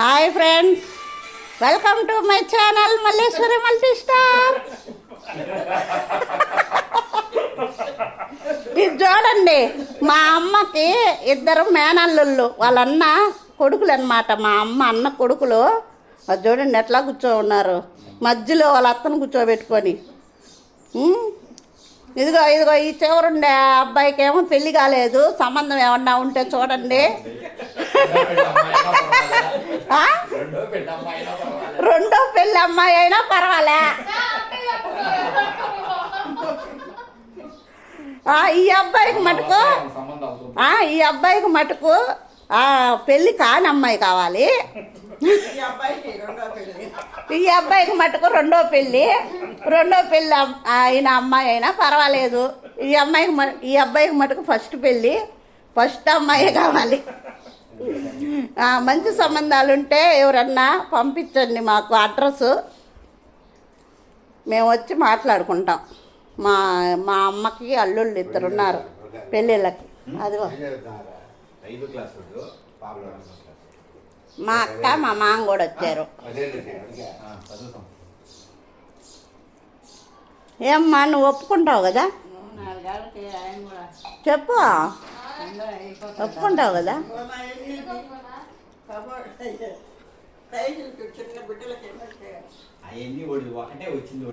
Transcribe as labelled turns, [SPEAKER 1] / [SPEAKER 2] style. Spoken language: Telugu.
[SPEAKER 1] Hi friends, welcome to my channel Malleswari multi star. ఇది చూడండి, మా అమ్మకి ఇద్దరు మేనల్లుళ్ళు, వాళ్ళ అన్న కొడుకులు అనమాట. మా అమ్మ అన్న కొడుకులు. అది చూడండి ఎట్లా కూర్చో ఉన్నారు, మధ్యలో వాళ్ళ అత్తను కూర్చోబెట్టుకొని. ఇదిగో ఇదిగో ఈ చివరుండే అబ్బాయికి ఏమో పెళ్లి కాలేదు, సంబంధం ఏమన్నా ఉంటే చూడండి. రెండో పెళ్ళి అమ్మాయి అయినా పర్వాలే. ఈ అబ్బాయికి మటుకు పెళ్ళి కాని అమ్మాయి కావాలి. ఈ అబ్బాయికి మటుకు రెండో పెళ్ళి అయిన అమ్మాయి అయినా పర్వాలేదు. ఈ అబ్బాయికి మటుకు ఫస్ట్ పెళ్ళి, ఫస్ట్ అమ్మాయి కావాలి. మంచి సంబంధాలు ఉంటే ఎవరన్నా పంపించండి మాకు అడ్రస్, మేము వచ్చి మాట్లాడుకుంటాం. మా అమ్మకి అల్లుళ్ళు ఇద్దరున్నారు పెళ్ళిళ్ళకి. అదిగో మా అక్క మా మామ కూడా వచ్చారు. ఏమ్మా నువ్వు ఒప్పుకుంటావు కదా? చెప్పు, ఒప్పుకుంటావు కదా?
[SPEAKER 2] అవన్నీ ఒకటే వచ్చింది.